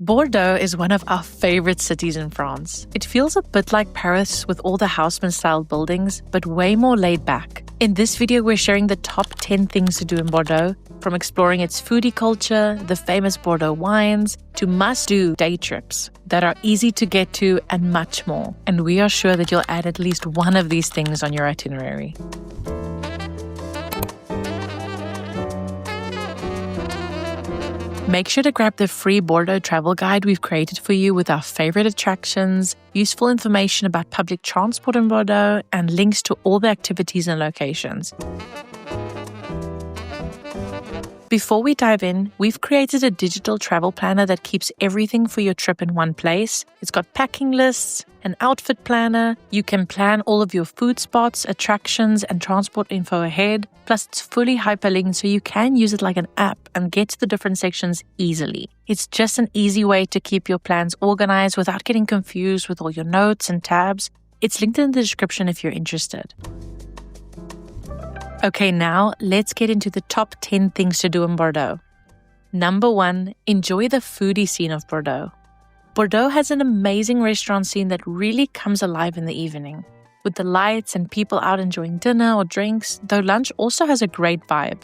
Bordeaux is one of our favorite cities in France. It feels a bit like Paris with all the Haussmann-style buildings, but way more laid back. In this video, we're sharing the top 10 things to do in Bordeaux, from exploring its foodie culture, the famous Bordeaux wines, to must-do day trips that are easy to get to and much more. And we are sure that you'll add at least one of these things on your itinerary. Make sure to grab the free Bordeaux travel guide we've created for you with our favorite attractions, useful information about public transport in Bordeaux, and links to all the activities and locations. Before we dive in, we've created a digital travel planner that keeps everything for your trip in one place. It's got packing lists, an outfit planner. You can plan all of your food spots, attractions, and transport info ahead. Plus, it's fully hyperlinked, so you can use it like an app and get to the different sections easily. It's just an easy way to keep your plans organized without getting confused with all your notes and tabs. It's linked in the description if you're interested. Okay, now let's get into the top 10 things to do in Bordeaux. Number 1, enjoy the foodie scene of Bordeaux. Bordeaux has an amazing restaurant scene that really comes alive in the evening, with the lights and people out enjoying dinner or drinks, though lunch also has a great vibe.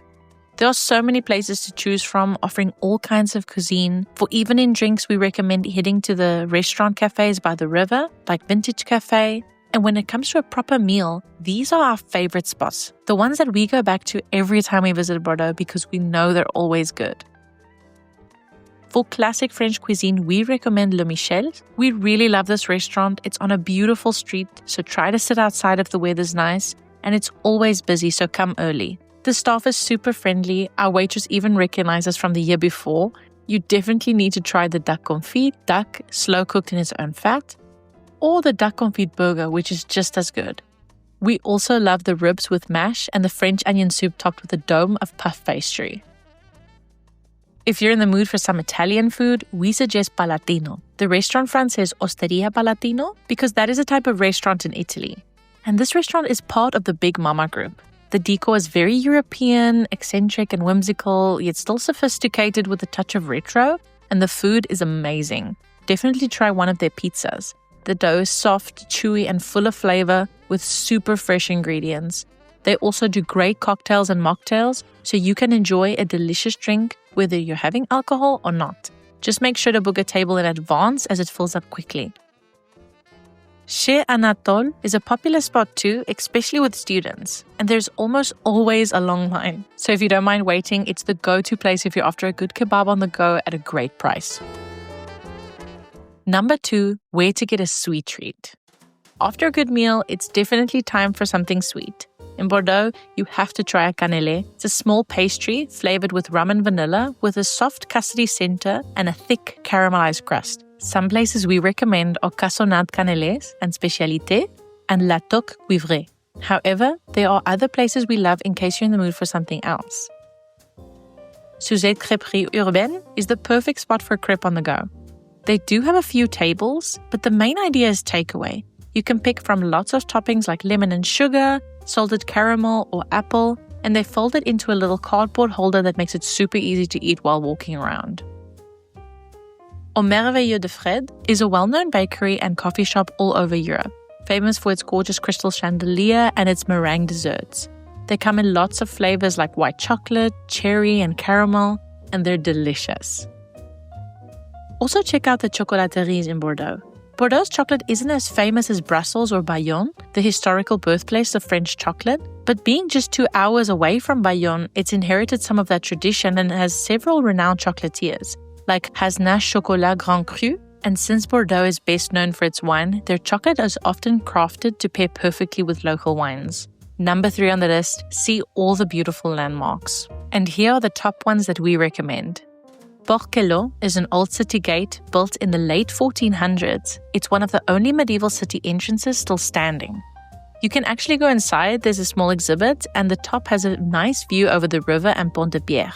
There are so many places to choose from, offering all kinds of cuisine. For evening drinks, we recommend heading to the restaurant cafes by the river, like Vintage Cafe. And when it comes to a proper meal, these are our favorite spots, the ones that we go back to every time we visit Bordeaux because we know they're always good. For classic French cuisine, we recommend Le Michel. We really love this restaurant. It's on a beautiful street, so try to sit outside if the weather's nice, and it's always busy, so come early. The staff is super friendly. Our waitress even recognized us from the year before. You definitely need to try the duck confit, duck slow cooked in its own fat, or the duck confit burger, which is just as good. We also love the ribs with mash and the French onion soup topped with a dome of puff pastry. If you're in the mood for some Italian food, we suggest Palatino. The restaurant front says Osteria Palatino because that is a type of restaurant in Italy. And this restaurant is part of the Big Mama group. The decor is very European, eccentric and whimsical, yet still sophisticated with a touch of retro, and the food is amazing. Definitely try one of their pizzas. The dough is soft, chewy, and full of flavor with super fresh ingredients. They also do great cocktails and mocktails, so you can enjoy a delicious drink whether you're having alcohol or not. Just make sure to book a table in advance as it fills up quickly. Chez Anatole is a popular spot too, especially with students, and there's almost always a long line. So if you don't mind waiting, it's the go-to place if you're after a good kebab on the go at a great price. Number 2, where to get a sweet treat. After a good meal, it's definitely time for something sweet. In Bordeaux, you have to try a cannelé. It's a small pastry flavored with rum and vanilla with a soft custody center and a thick caramelized crust. Some places we recommend are Cassonade Cannelés and Spécialité and La Toque Cuivrée. However, there are other places we love in case you're in the mood for something else. Suzette Crêperie Urbaine is the perfect spot for a crepe on the go. They do have a few tables, but the main idea is takeaway. You can pick from lots of toppings like lemon and sugar, salted caramel or apple, and they fold it into a little cardboard holder that makes it super easy to eat while walking around. Au Merveilleux de Fred is a well-known bakery and coffee shop all over Europe, famous for its gorgeous crystal chandelier and its meringue desserts. They come in lots of flavors like white chocolate, cherry, and caramel, and they're delicious. Also check out the chocolateries in Bordeaux. Bordeaux's chocolate isn't as famous as Brussels or Bayonne, the historical birthplace of French chocolate, but being just 2 hours away from Bayonne, it's inherited some of that tradition and has several renowned chocolatiers, like Hasnache Chocolat Grand Cru, and since Bordeaux is best known for its wine, their chocolate is often crafted to pair perfectly with local wines. Number 3 on the list, see all the beautiful landmarks. And here are the top ones that we recommend. Port-Queloz is an old city gate built in the late 1400s. It's one of the only medieval city entrances still standing. You can actually go inside, there's a small exhibit, and the top has a nice view over the river and Pont de Pierre.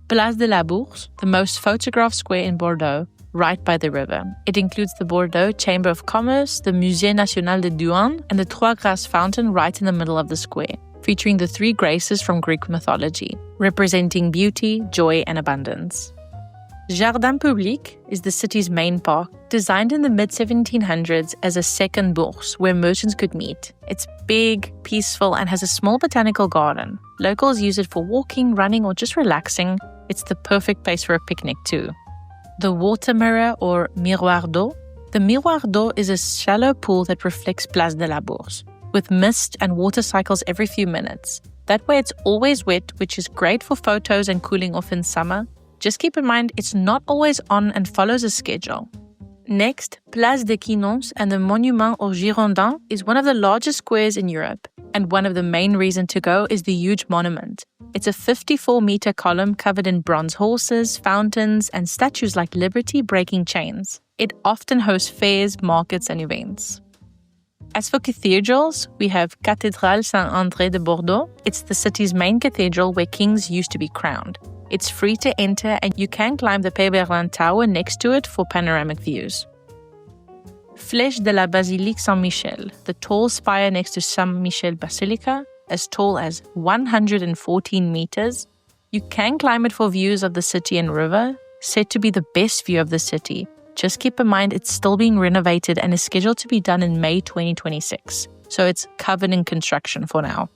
Place de la Bourse, the most photographed square in Bordeaux, right by the river. It includes the Bordeaux Chamber of Commerce, the Musée National de Douane, and the Trois Grâces fountain right in the middle of the square, featuring the 3 graces from Greek mythology, representing beauty, joy, and abundance. Jardin Public is the city's main park, designed in the mid-1700s as a second bourse where merchants could meet. It's big, peaceful, and has a small botanical garden. Locals use it for walking, running, or just relaxing. It's the perfect place for a picnic too. The water mirror, or miroir d'eau. The miroir d'eau is a shallow pool that reflects Place de la Bourse, with mist and water cycles every few minutes. That way it's always wet, which is great for photos and cooling off in summer. Just keep in mind it's not always on and follows a schedule. Next, Place des Quinons and the Monument aux Girondins is one of the largest squares in Europe, and one of the main reasons to go is the huge monument. It's a 54-meter column covered in bronze horses, fountains, and statues like Liberty breaking chains. It often hosts fairs, markets, and events. As for cathedrals, we have Cathédrale Saint-André de Bordeaux. It's the city's main cathedral where kings used to be crowned. It's free to enter, and you can climb the Péberlin Tower next to it for panoramic views. Flèche de la Basilique Saint-Michel, the tall spire next to Saint-Michel Basilica, as tall as 114 meters. You can climb it for views of the city and river, said to be the best view of the city. Just keep in mind it's still being renovated and is scheduled to be done in May 2026, so it's covered in construction for now.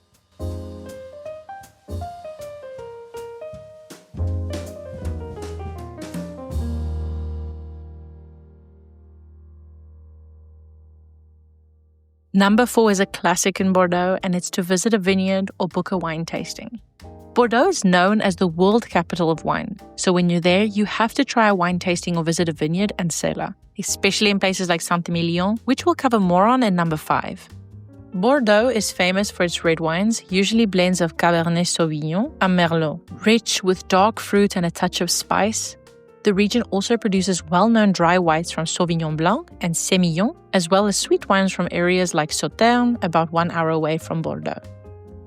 Number 4 is a classic in Bordeaux, and it's to visit a vineyard or book a wine tasting. Bordeaux is known as the world capital of wine, so when you're there, you have to try a wine tasting or visit a vineyard and cellar, especially in places like Saint-Emilion, which we'll cover more on in number 5. Bordeaux is famous for its red wines, usually blends of Cabernet Sauvignon and Merlot, rich with dark fruit and a touch of spice. The region also produces well-known dry whites from Sauvignon Blanc and Sémillon, as well as sweet wines from areas like Sauternes, about 1 hour away from Bordeaux.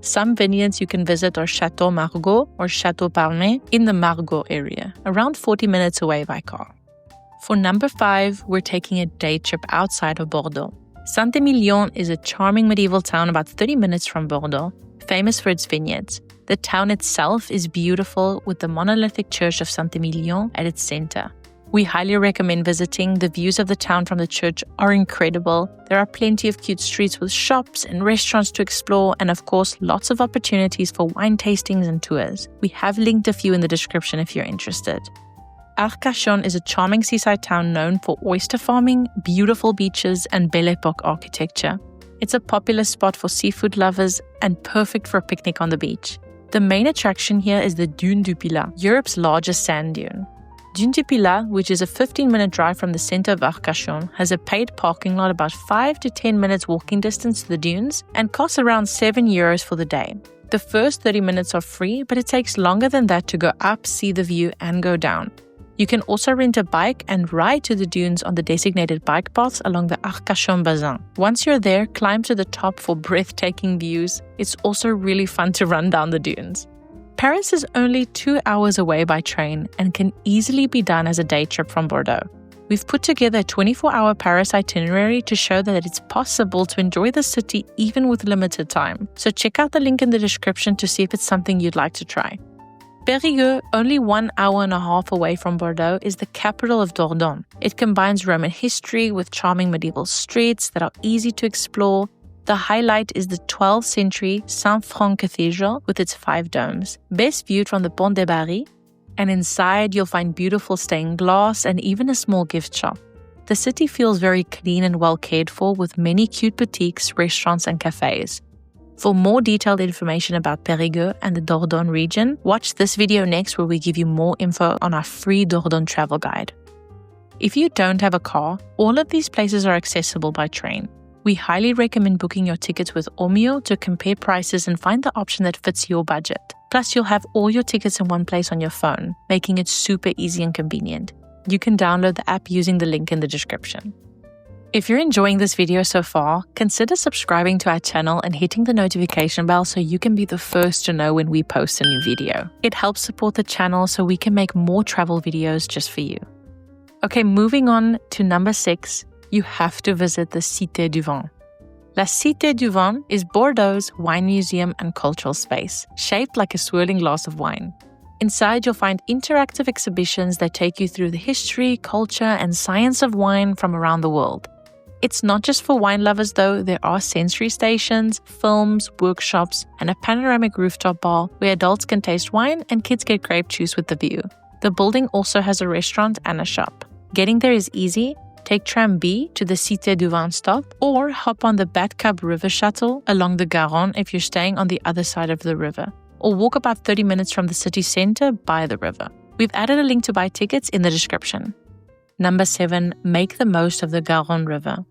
Some vineyards you can visit are Château Margaux or Château Palmé in the Margaux area, around 40 minutes away by car. For number 5, we're taking a day trip outside of Bordeaux. Saint-Emilion is a charming medieval town about 30 minutes from Bordeaux, famous for its vineyards. The town itself is beautiful, with the monolithic church of Saint-Emilion at its center. We highly recommend visiting. The views of the town from the church are incredible. There are plenty of cute streets with shops and restaurants to explore, and of course, lots of opportunities for wine tastings and tours. We have linked a few in the description if you're interested. Arcachon is a charming seaside town known for oyster farming, beautiful beaches, and Belle Époque architecture. It's a popular spot for seafood lovers and perfect for a picnic on the beach. The main attraction here is the Dune du Pilat, Europe's largest sand dune. Dune du Pilat, which is a 15-minute drive from the center of Arcachon, has a paid parking lot about 5 to 10 minutes walking distance to the dunes and costs around €7 for the day. The first 30 minutes are free, but it takes longer than that to go up, see the view, and go down. You can also rent a bike and ride to the dunes on the designated bike paths along the Arcachon Bazin. Once you're there, climb to the top for breathtaking views. It's also really fun to run down the dunes. Paris is only 2 hours away by train and can easily be done as a day trip from Bordeaux. We've put together a 24-hour Paris itinerary to show that it's possible to enjoy the city even with limited time. So check out the link in the description to see if it's something you'd like to try. Périgueux, only 1 hour and a half away from Bordeaux, is the capital of Dordogne. It combines Roman history with charming medieval streets that are easy to explore. The highlight is the 12th century Saint-Franc Cathedral with its 5 domes, best viewed from the Pont des Barils, and inside you'll find beautiful stained glass and even a small gift shop. The city feels very clean and well cared for, with many cute boutiques, restaurants, and cafes. For more detailed information about Périgueux and the Dordogne region, watch this video next where we give you more info on our free Dordogne travel guide. If you don't have a car, all of these places are accessible by train. We highly recommend booking your tickets with Omio to compare prices and find the option that fits your budget. Plus, you'll have all your tickets in one place on your phone, making it super easy and convenient. You can download the app using the link in the description. If you're enjoying this video so far, consider subscribing to our channel and hitting the notification bell so you can be the first to know when we post a new video. It helps support the channel so we can make more travel videos just for you. Okay, moving on to number 6, you have to visit the Cité du Vin. La Cité du Vin is Bordeaux's wine museum and cultural space, shaped like a swirling glass of wine. Inside, you'll find interactive exhibitions that take you through the history, culture, and science of wine from around the world. It's not just for wine lovers though, there are sensory stations, films, workshops, and a panoramic rooftop bar where adults can taste wine and kids get grape juice with the view. The building also has a restaurant and a shop. Getting there is easy. Take tram B to the Cité du Vin stop or hop on the Batcab River Shuttle along the Garonne if you're staying on the other side of the river, or walk about 30 minutes from the city center by the river. We've added a link to buy tickets in the description. Number 7, make the most of the Garonne River.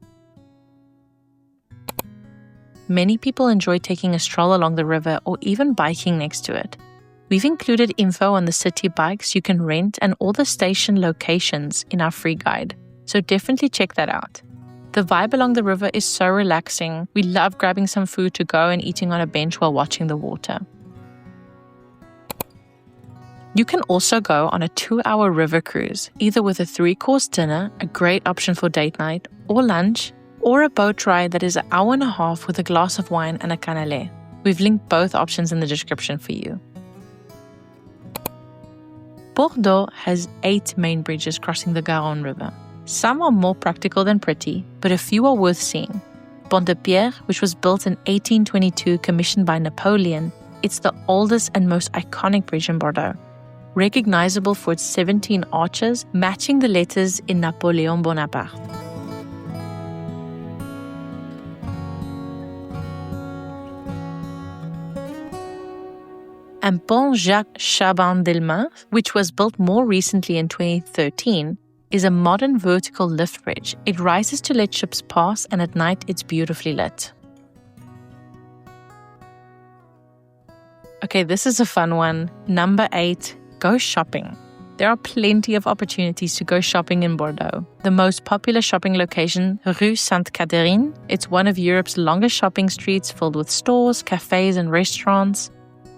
Many people enjoy taking a stroll along the river or even biking next to it. We've included info on the city bikes you can rent and all the station locations in our free guide, so definitely check that out. The vibe along the river is so relaxing. We love grabbing some food to go and eating on a bench while watching the water. You can also go on a 2-hour river cruise, either with a 3-course dinner, a great option for date night, or lunch, or a boat ride that is an hour and a half with a glass of wine and a cannelé. We've linked both options in the description for you. Bordeaux has 8 main bridges crossing the Garonne River. Some are more practical than pretty, but a few are worth seeing. Pont de Pierre, which was built in 1822, commissioned by Napoleon, it's the oldest and most iconic bridge in Bordeaux. Recognizable for its 17 arches, matching the letters in Napoleon Bonaparte. And Pont Jacques Chabin-Delmas, which was built more recently in 2013, is a modern vertical lift bridge. It rises to let ships pass, and at night it's beautifully lit. Okay, this is a fun one. Number 8, go shopping. There are plenty of opportunities to go shopping in Bordeaux. The most popular shopping location, Rue Sainte-Catherine, it's one of Europe's longest shopping streets filled with stores, cafes, and restaurants.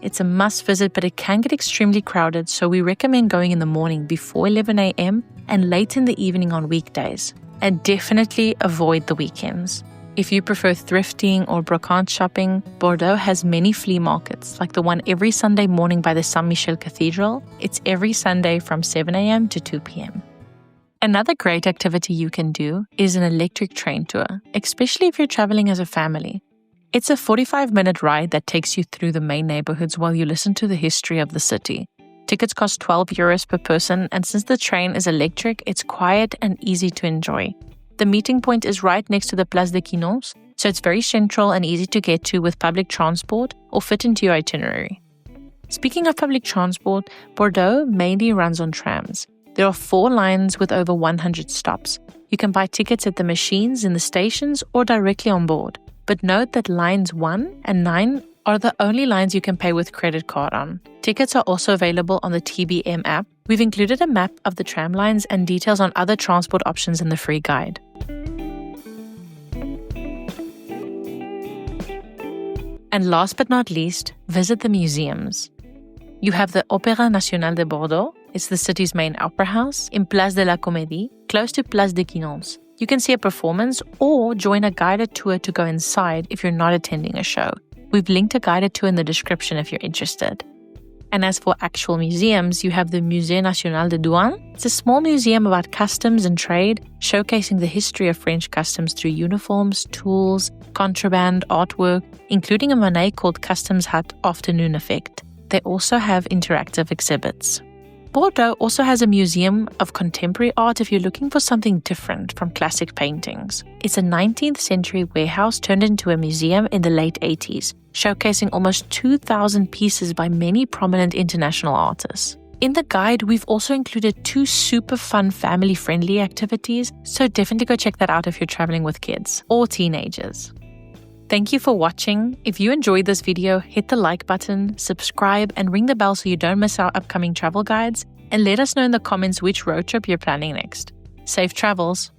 It's a must visit, but it can get extremely crowded, so we recommend going in the morning before 11 a.m. and late in the evening on weekdays. And definitely avoid the weekends. If you prefer thrifting or brocante shopping, Bordeaux has many flea markets, like the one every Sunday morning by the Saint-Michel Cathedral. It's every Sunday from 7 a.m. to 2 p.m. Another great activity you can do is an electric train tour, especially if you're traveling as a family. It's a 45-minute ride that takes you through the main neighborhoods while you listen to the history of the city. Tickets cost €12 per person, and since the train is electric, it's quiet and easy to enjoy. The meeting point is right next to the Place des Quinons, so it's very central and easy to get to with public transport or fit into your itinerary. Speaking of public transport, Bordeaux mainly runs on trams. There are 4 lines with over 100 stops. You can buy tickets at the machines in the stations or directly on board. But note that lines 1 and 9 are the only lines you can pay with credit card on. Tickets are also available on the TBM app. We've included a map of the tram lines and details on other transport options in the free guide. And last but not least, visit the museums. You have the Opéra National de Bordeaux. It's the city's main opera house in Place de la Comédie, close to Place des Quinons. You can see a performance or join a guided tour to go inside if you're not attending a show. We've linked a guided tour in the description if you're interested. And as for actual museums, you have the Musée National de Douane. It's a small museum about customs and trade, showcasing the history of French customs through uniforms, tools, contraband, artwork, including a Monet called Customs Hut Afternoon Effect. They also have interactive exhibits. Bordeaux also has a museum of contemporary art if you're looking for something different from classic paintings. It's a 19th century warehouse turned into a museum in the late 80s, showcasing almost 2,000 pieces by many prominent international artists. In the guide, we've also included 2 super fun family-friendly activities, so definitely go check that out if you're traveling with kids or teenagers. Thank you for watching. If you enjoyed this video, hit the like button, subscribe, and ring the bell so you don't miss our upcoming travel guides, and let us know in the comments which road trip you're planning next. Safe travels!